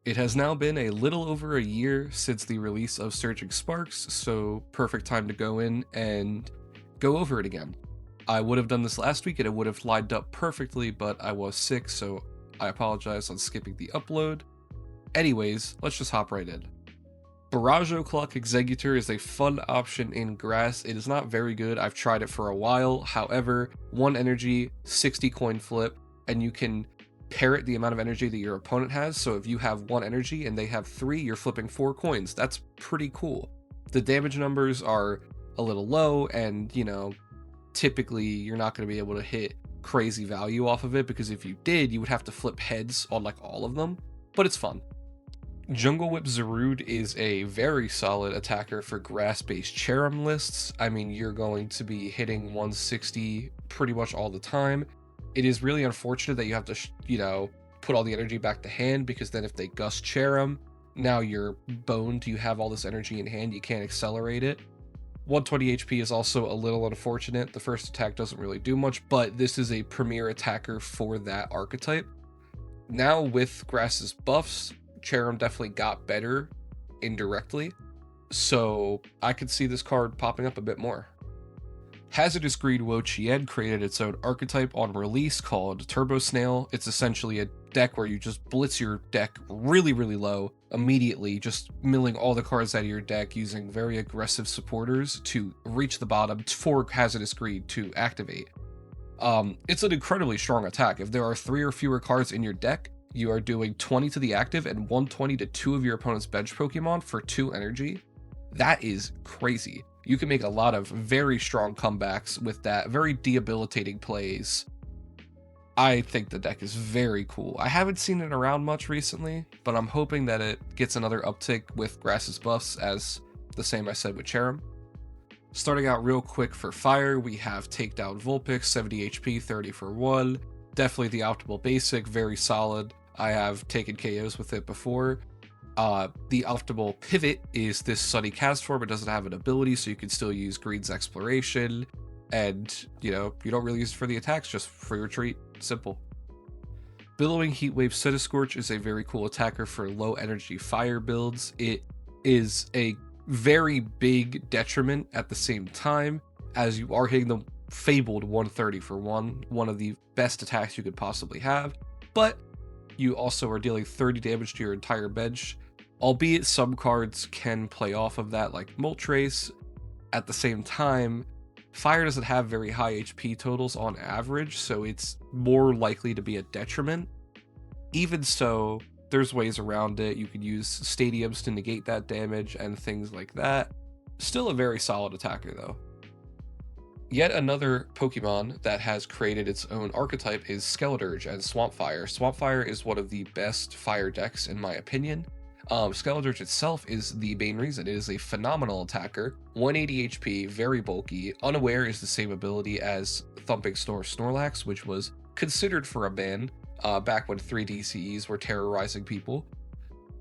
It has now been a little over a year since the release of Surging Sparks, so perfect time to go in and go over it again. I would have done this last week and it would have lined up perfectly, but I was sick, so I apologize on skipping the upload. Anyways, let's just hop right in. Barrage O'Clock Executor is a fun option in grass. It is not very good. I've tried it for a while. However, 1 energy, 60 coin flip, and you can parrot the amount of energy that your opponent has. So if you have 1 energy and they have 3, you're flipping 4 coins. That's pretty cool. The damage numbers are a little low, and typically you're not going to be able to hit crazy value off of it, because if you did, you would have to flip heads on like all of them, but it's fun. Jungle Whip Zarude is a very solid attacker for grass-based Cherrim lists. I mean, you're going to be hitting 160 pretty much all the time. It is really unfortunate that you have to, put all the energy back to hand, because then if they gust Cherrim, now you're boned. You have all this energy in hand, you can't accelerate it. 120 HP is also a little unfortunate. The first attack doesn't really do much, but this is a premier attacker for that archetype. Now with Grass's buffs, Cherrim definitely got better indirectly, so I could see this card popping up a bit more. Hazardous Greed Wo Chien created its own archetype on release called Turbo Snail. It's essentially a deck where you just blitz your deck really, really low immediately, just milling all the cards out of your deck using very aggressive supporters to reach the bottom for Hazardous Greed to activate. It's an incredibly strong attack. If there are 3 or fewer cards in your deck, you are doing 20 to the active and 120 to 2 of your opponent's bench Pokemon for 2 energy. That is crazy. You can make a lot of very strong comebacks with that, very debilitating plays. I think the deck is very cool. I haven't seen it around much recently, but I'm hoping that it gets another uptick with Grass's buffs, as the same I said with Cherrim. Starting out real quick for fire, we have Takedown Vulpix, 70 HP, 30 for 1. Definitely the optimal basic, very solid. I have taken KOs with it before. The optimal pivot is this Sunny Castform. It doesn't have an ability, so you can still use Green's Exploration, and you don't really use it for the attacks, just for your retreat. Simple. Billowing Heatwave Centiskorch is a very cool attacker for low energy fire builds. It is a very big detriment at the same time, as you are hitting the fabled 130 for 1, one of the best attacks you could possibly have, but you also are dealing 30 damage to your entire bench, albeit some cards can play off of that, like Moltres. At the same time, fire doesn't have very high HP totals on average, so it's more likely to be a detriment. Even so, there's ways around it. You can use stadiums to negate that damage and things like that. Still a very solid attacker though. Yet another Pokemon that has created its own archetype is Skeledirge and Swampfire. Swampfire is one of the best fire decks in my opinion. Skeledirge itself is the main reason. It is a phenomenal attacker, 180 HP, very bulky. Unaware is the same ability as Thumping Snore Snorlax, which was considered for a ban back when 3 DCEs were terrorizing people.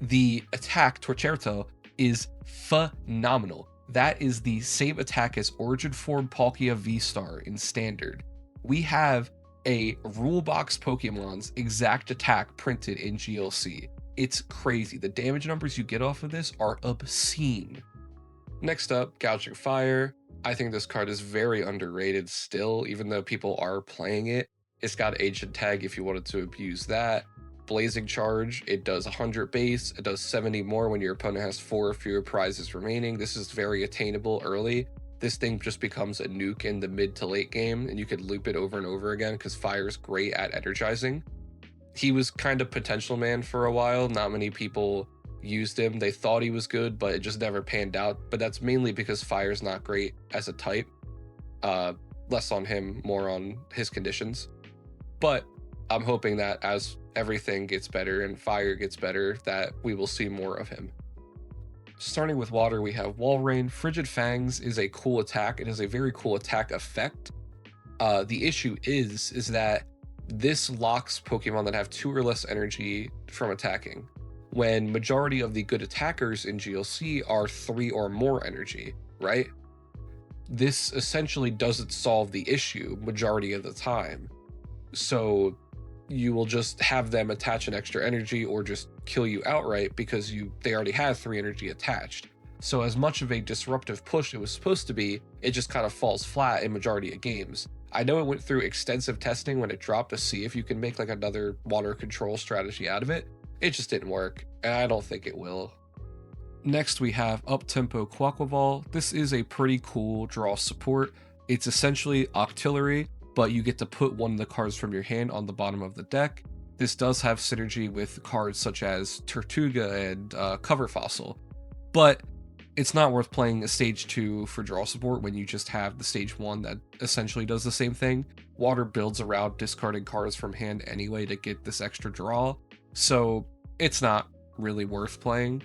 The attack, Torcerto, is phenomenal. That is the same attack as Origin Form Palkia V-Star in Standard. We have a rule box Pokemon's exact attack printed in GLC. It's crazy. The damage numbers you get off of this are obscene. Next up, Gouging Fire. I think this card is very underrated still, even though people are playing it. It's got Ancient Tag if you wanted to abuse that. Blazing Charge, it does 100 base, it does 70 more when your opponent has 4 or fewer prizes remaining. This is very attainable early. This thing just becomes a nuke in the mid to late game, and you could loop it over and over again because Fire's great at energizing. He was kind of potential man for a while. Not many people used him. They thought he was good, but it just never panned out. But that's mainly because Fire's not great as a type. Less on him, more on his conditions. But I'm hoping that as everything gets better and Fire gets better, that we will see more of him. Starting with water, we have Walrein. Frigid Fangs is a cool attack. It is a very cool attack effect. The issue is that this locks Pokemon that have 2 or less energy from attacking, when majority of the good attackers in GLC are 3 or more energy, right? This essentially doesn't solve the issue majority of the time. So you will just have them attach an extra energy or just kill you outright because they already have 3 energy attached. So as much of a disruptive push it was supposed to be, it just kind of falls flat in majority of games. I know it went through extensive testing when it dropped to see if you can make like another water control strategy out of it. It just didn't work, and I don't think it will. Next we have Up-Tempo Quaquaval. This is a pretty cool draw support. It's essentially Octillery, but you get to put one of the cards from your hand on the bottom of the deck. This does have synergy with cards such as Tortuga and Cover Fossil, but it's not worth playing a stage 2 for draw support when you just have the stage 1 that essentially does the same thing. Water builds around discarding cards from hand anyway to get this extra draw, so it's not really worth playing.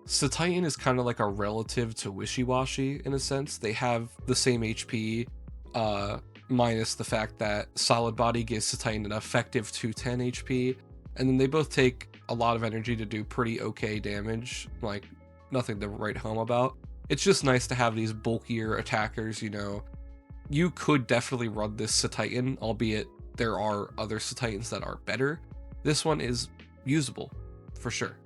Titan is kind of like a relative to Wishy-Washy in a sense. They have the same HP, minus the fact that Solid Body gives Titan an effective 210 HP, and then they both take a lot of energy to do pretty okay damage, like nothing to write home about. It's just nice to have these bulkier attackers, you know. You could definitely run this Titan, albeit there are other Titans that are better. This one is usable, for sure.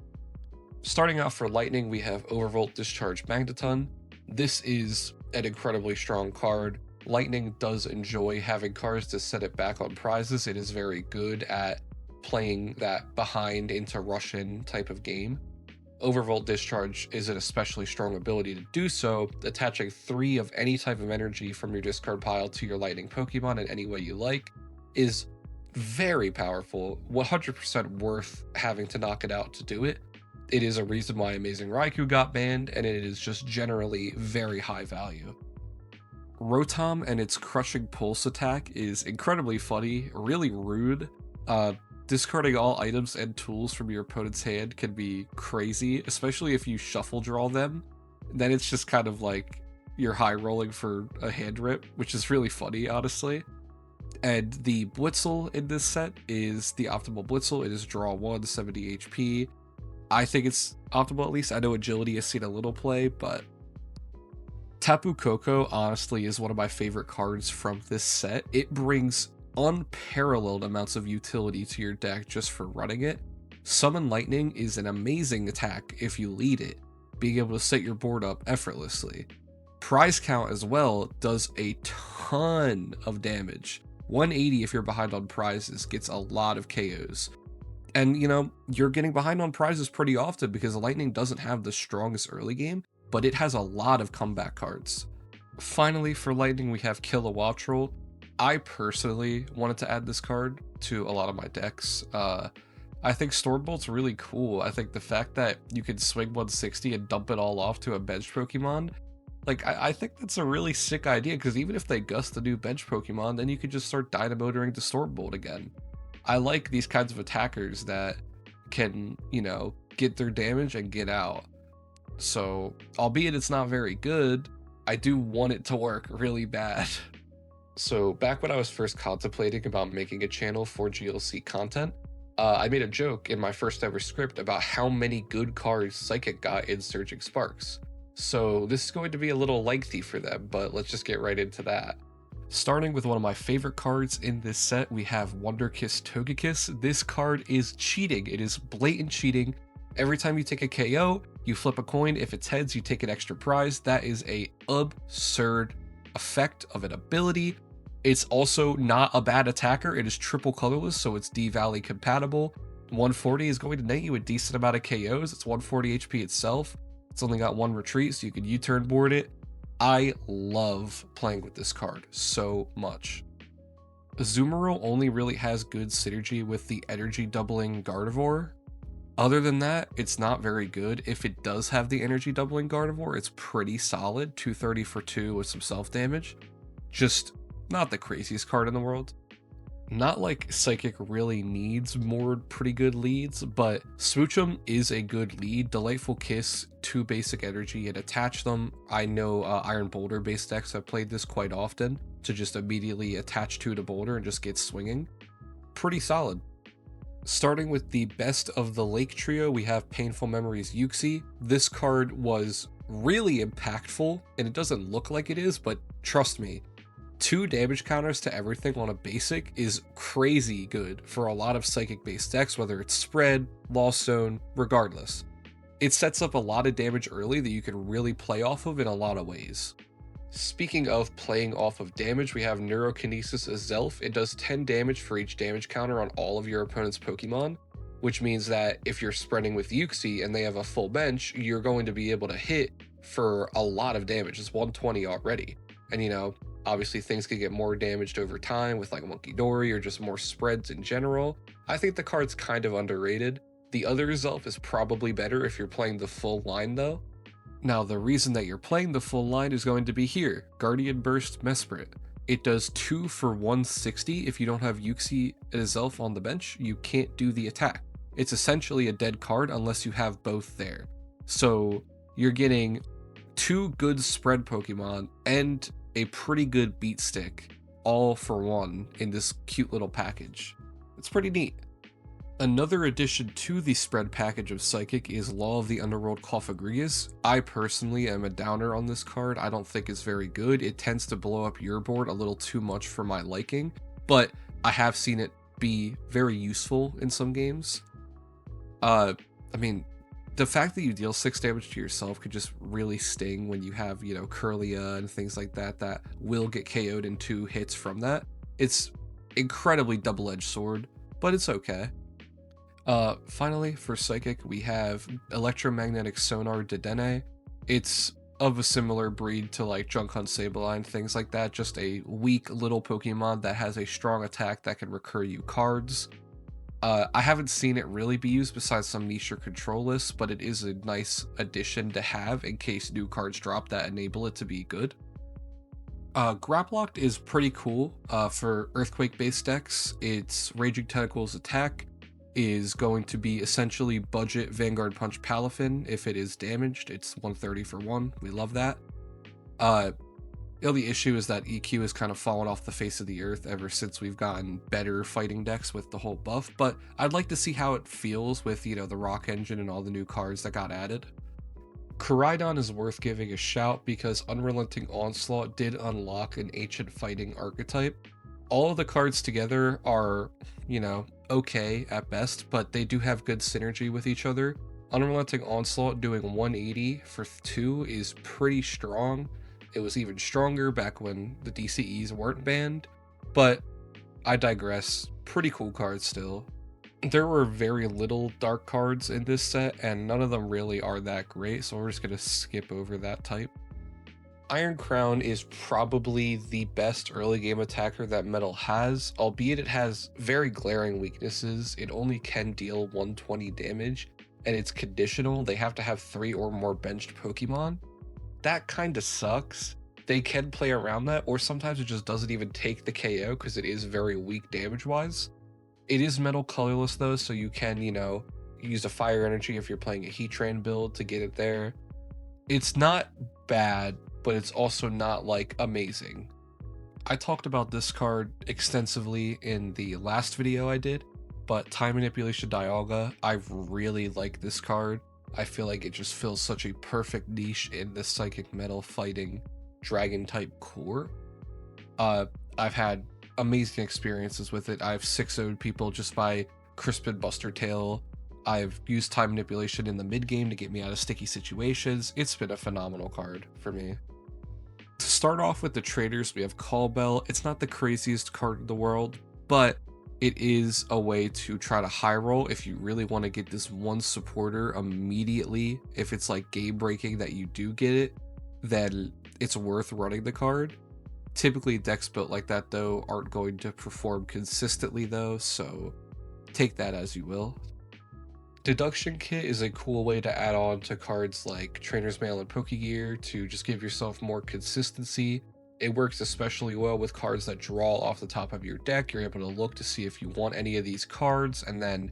Starting out for Lightning, we have Overvolt Discharge Magneton. This is an incredibly strong card. Lightning does enjoy having cards to set it back on prizes. It is very good at playing that behind into Russian type of game. Overvolt Discharge is an especially strong ability to do so, attaching 3 of any type of energy from your discard pile to your Lightning Pokemon in any way you like is very powerful, 100% worth having to knock it out to do it. It is a reason why Amazing Raikou got banned, and it is just generally very high value. Rotom and its Crushing Pulse attack is incredibly funny, really rude. Discarding all items and tools from your opponent's hand can be crazy, especially if you shuffle draw them. Then it's just kind of like you're high rolling for a hand rip, which is really funny, honestly. And the Blitzel in this set is the optimal Blitzel. It is draw 1, 70 HP. I think it's optimal at least. I know Agility has seen a little play, but Tapu Koko honestly is one of my favorite cards from this set. It brings unparalleled amounts of utility to your deck just for running it. Summon Lightning is an amazing attack if you lead it, being able to set your board up effortlessly. Prize Count as well does a ton of damage. 180 if you're behind on prizes gets a lot of KOs. And you know, you're getting behind on prizes pretty often because Lightning doesn't have the strongest early game, but it has a lot of comeback cards. Finally, for Lightning, we have Kilowattrel. I personally wanted to add this card to a lot of my decks. I think Stormbolt's really cool. I think the fact that you can swing 160 and dump it all off to a bench Pokemon, like, I think that's a really sick idea, because even if they gust the new bench Pokemon, then you could just start Dynamotoring to Stormbolt again. I like these kinds of attackers that can, you know, get their damage and get out. So, albeit it's not very good, I do want it to work really bad. So, back when I was first contemplating about making a channel for GLC content, I made a joke in my first ever script about how many good cards Psychic got in Surging Sparks. So, this is going to be a little lengthy for them, but let's just get right into that. Starting with one of my favorite cards in this set, we have Wonderkiss Togekiss. This card is cheating. It is blatant cheating. Every time you take a KO, you flip a coin. If it's heads, you take an extra prize. That is a absurd effect of an ability. It's also not a bad attacker. It is triple colorless, so it's D-Valley compatible. 140 is going to net you a decent amount of KOs. It's 140 HP itself. It's only got 1 retreat, so you can U-turn board it. I love playing with this card so much. Azumarill only really has good synergy with the energy doubling Gardevoir. Other than that, it's not very good. If it does have the energy doubling Gardevoir, it's pretty solid. 230 for 2 with some self damage. Just not the craziest card in the world. Not like Psychic really needs more pretty good leads, but Smoochum is a good lead. Delightful Kiss, 2 basic energy, and attach them. I know Iron Boulder based decks have played this quite often to just immediately attach 2 to Boulder and just get swinging. Pretty solid. Starting with the best of the Lake Trio, we have Painful Memories Uxie. This card was really impactful, and it doesn't look like it is, but trust me, 2 damage counters to everything on a basic is crazy good for a lot of psychic based decks, whether it's spread, lost zone, regardless. It sets up a lot of damage early that you can really play off of in a lot of ways. Speaking of playing off of damage, we have Neurokinesis as Zelf. It does 10 damage for each damage counter on all of your opponent's Pokemon, which means that if you're spreading with Yuxi and they have a full bench, you're going to be able to hit for a lot of damage. It's 120 already. And you know, obviously things could get more damaged over time with like Monkey Dory or just more spreads in general. I think the card's kind of underrated. The other Zelf is probably better if you're playing the full line though. Now the reason that you're playing the full line is going to be here, Guardian Burst Mesprit. It does 2 for 160. If you don't have Yuxi as Zelf on the bench, you can't do the attack. It's essentially a dead card unless you have both there. So you're getting 2 good spread Pokemon and a pretty good beat stick all for 1 in this cute little package. It's pretty neat. Another addition to the spread package of Psychic is Law of the Underworld Cofagrigus. I personally am a downer on this card. I don't think it's very good. It tends to blow up your board a little too much for my liking, but I have seen it be very useful in some games. I mean, the fact that you deal 6 damage to yourself could just really sting when you have, you know, Curlia and things like that that will get KO'd in 2 hits from that. It's incredibly double-edged sword, but it's okay. Finally, for Psychic, we have Electromagnetic Sonar Dedenne. It's of a similar breed to like Junkhunt Sableye, things like that, just a weak little Pokemon that has a strong attack that can recur you cards. I haven't seen it really be used besides some niche or control lists, but it is a nice addition to have in case new cards drop that enable it to be good. Graplocked is pretty cool for Earthquake-based decks. Its Raging Tentacles attack is going to be essentially budget Vanguard Punch Palafin. If it is damaged, it's 130 for 1. We love that. The only issue is that EQ has kind of fallen off the face of the earth ever since we've gotten better fighting decks with the whole buff, but I'd like to see how it feels with, you know, the Rock Engine and all the new cards that got added. Koraidon is worth giving a shout because Unrelenting Onslaught did unlock an ancient fighting archetype. All of the cards together are, you know, okay at best, but they do have good synergy with each other. Unrelenting Onslaught doing 180 for 2 is pretty strong. It was even stronger back when the DCEs weren't banned, but I digress. Pretty cool cards still. There were very little dark cards in this set, and none of them really are that great, so we're just going to skip over that type. Iron Crown is probably the best early game attacker that Metal has, albeit it has very glaring weaknesses. It only can deal 120 damage, and it's conditional. They have to have 3 or more benched Pokemon. That kind of sucks. They can play around that, or sometimes it just doesn't even take the KO because it is very weak damage-wise. It is metal colorless though, so you can, you know, use a fire energy if you're playing a Heatran build to get it there. It's not bad, but it's also not like amazing. I talked about this card extensively in the last video I did, but Time Manipulation Dialga, I really like this card. I feel like it just fills such a perfect niche in the Psychic Metal fighting dragon type core. I've had amazing experiences with it. I've 6-0'd people just by Crispin Buster Tail. I've used Time Manipulation in the mid game to get me out of sticky situations. It's been a phenomenal card for me. To start off with the traders, we have Call Bell. It's not the craziest card in the world, but it is a way to try to high roll if you really want to get this one supporter immediately. If it's like game breaking that you do get it, then it's worth running the card. Typically decks built like that though aren't going to perform consistently though, so take that as you will. Deduction Kit is a cool way to add on to cards like Trainer's Mail and Pokegear to just give yourself more consistency. It works especially well with cards that draw off the top of your deck. You're able to look to see if you want any of these cards and then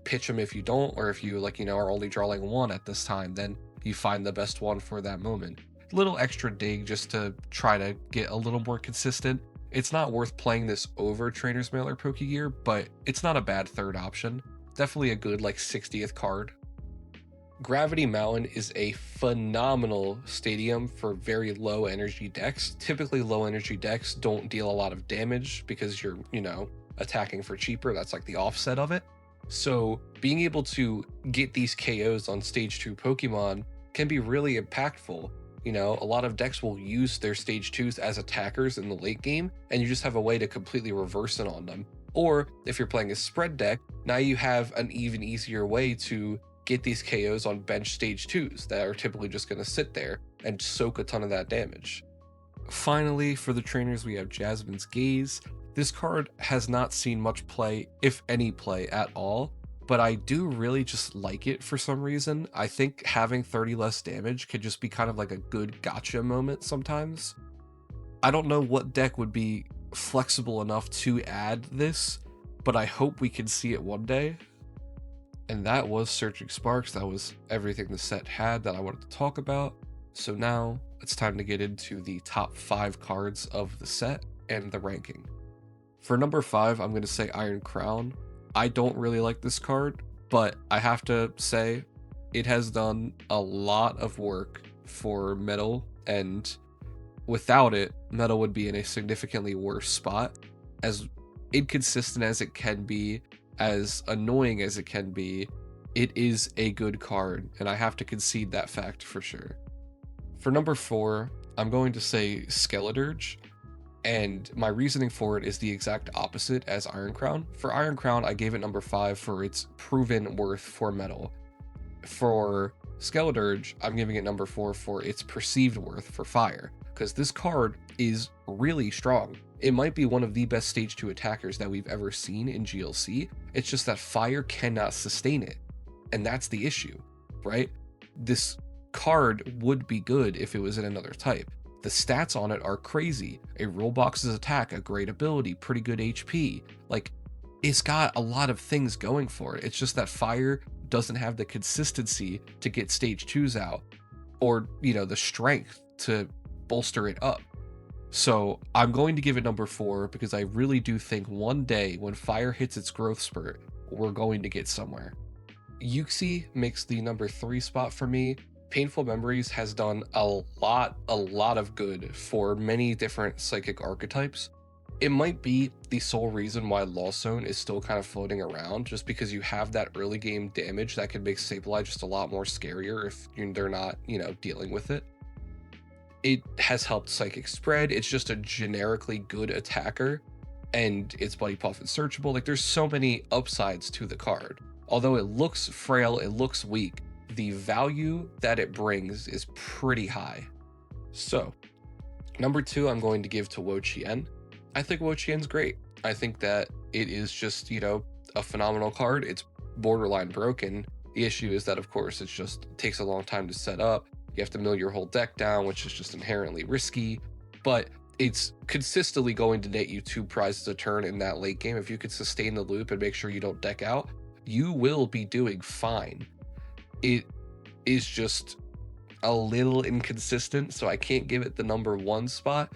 pitch them if you don't, or if you, like, you know, are only drawing 1 at this time, then you find the best one for that moment. Little extra dig just to try to get a little more consistent. It's not worth playing this over Trainer's Mail or Pokegear, but it's not a bad third option. Definitely a good like 60th card. Gravity Mountain is a phenomenal stadium for very low energy decks. Typically, low energy decks don't deal a lot of damage because you're, attacking for cheaper. That's like the offset of it. So, being able to get these KOs on stage 2 Pokemon can be really impactful. A lot of decks will use their stage 2s as attackers in the late game, and you just have a way to completely reverse it on them. Or if you're playing a spread deck, now you have an even easier way to get these KOs on bench stage 2s that are typically just going to sit there and soak a ton of that damage. Finally, for the trainers, we have Jasmine's Gaze. This card has not seen much play, if any play at all, but I do really just like it for some reason. I think having 30 less damage could just be kind of like a good gotcha moment sometimes. I don't know what deck would be flexible enough to add this, but I hope we can see it one day. And that was Searching Sparks. That was everything the set had that I wanted to talk about. So now it's time to get into the top 5 cards of the set and the ranking. For number 5, I'm going to say Iron Crown. I don't really like this card, but I have to say it has done a lot of work for Metal, and without it, Metal would be in a significantly worse spot. As inconsistent as it can be, as annoying as it can be, it is a good card, and I have to concede that fact for sure. For number 4, I'm going to say Skeledirge, and my reasoning for it is the exact opposite as Iron Crown. For Iron Crown, I gave it number 5 for its proven worth for Metal. For Skeledirge, I'm giving it number 4 for its perceived worth for Fire, because this card is really strong. It might be one of the best stage 2 attackers that we've ever seen in GLC. It's just that Fire cannot sustain it, and that's the issue, right? This card would be good if it was in another type. The stats on it are crazy. A Rollbox's attack, a great ability, pretty good HP. Like, it's got a lot of things going for it. It's just that Fire doesn't have the consistency to get stage 2s out, or, the strength to bolster it up. So I'm going to give it number 4 because I really do think one day when Fire hits its growth spurt, we're going to get somewhere. Yuxi makes the number 3 spot for me. Painful Memories has done a lot of good for many different psychic archetypes. It might be the sole reason why Lost Zone is still kind of floating around, just because you have that early game damage that can make Sableye just a lot more scarier if they're not, dealing with it. It has helped Psychic Spread. It's just a generically good attacker, and it's Buddy Puff and searchable. Like, there's so many upsides to the card. Although it looks frail, it looks weak, the value that it brings is pretty high. So, number 2, I'm going to give to Wo-Chien. I think Wo-Chien's great. I think that it is just, a phenomenal card. It's borderline broken. The issue is that, of course, it takes a long time to set up. You have to mill your whole deck down, which is just inherently risky, but it's consistently going to net you 2 prizes a turn in that late game. If you could sustain the loop and make sure you don't deck out, you will be doing fine. It is just a little inconsistent, so I can't give it the number 1 spot,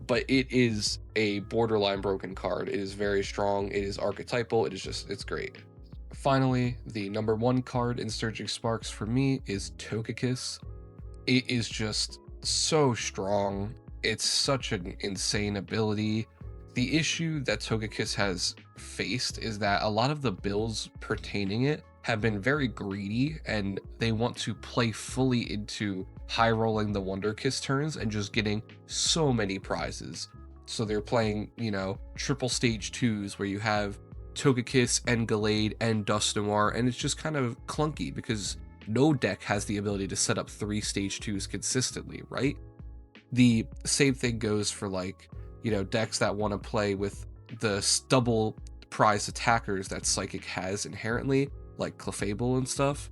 but it is a borderline broken card. It is very strong. It is archetypal. It's great. Finally, the number 1 card in Surging Sparks for me is Togekiss. It is just so strong. It's such an insane ability. The issue that Togekiss has faced is that a lot of the builds pertaining it have been very greedy, and they want to play fully into high rolling the Wonder Kiss turns and just getting so many prizes. So they're playing, triple stage 2s where you have Togekiss and Gallade and Dusknoir, and it's just kind of clunky because no deck has the ability to set up 3 stage 2s consistently, right? The same thing goes for decks that want to play with the double prize attackers that Psychic has inherently, like Clefable and stuff.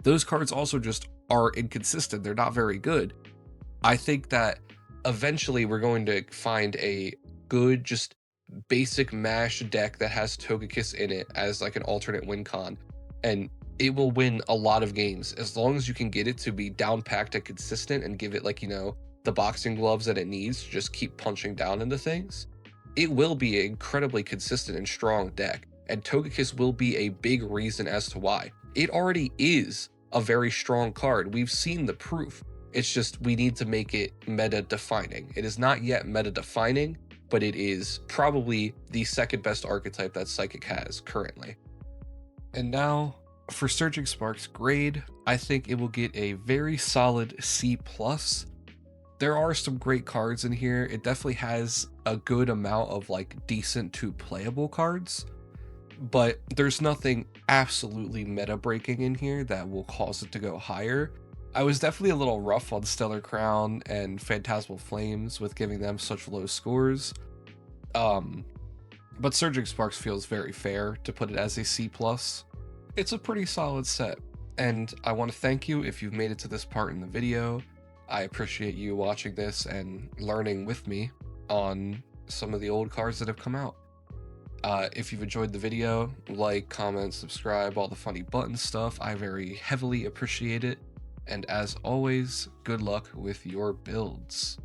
Those cards also just are inconsistent. They're not very good. I think that eventually we're going to find a good, just basic mash deck that has Togekiss in it as like an alternate win con, and it will win a lot of games as long as you can get it to be down packed and consistent and give it the boxing gloves that it needs to just keep punching down into things. It will be an incredibly consistent and strong deck, and Togekiss will be a big reason as to why. it already is a very strong card. We've seen the proof. It's just we need to make it meta defining. It is not yet meta defining, but it is probably the second best archetype that Psychic has currently. And now for Surging Spark's grade, I think it will get a very solid C+. There are some great cards in here. It definitely has a good amount of like decent to playable cards, but there's nothing absolutely meta breaking in here that will cause it to go higher. I was definitely a little rough on Stellar Crown and Phantasmal Flames with giving them such low scores. But Surging Sparks feels very fair to put it as a C+. It's a pretty solid set, and I want to thank you if you've made it to this part in the video. I appreciate you watching this and learning with me on some of the old cards that have come out. If you've enjoyed the video, like, comment, subscribe, all the funny button stuff. I very heavily appreciate it. And as always, good luck with your builds.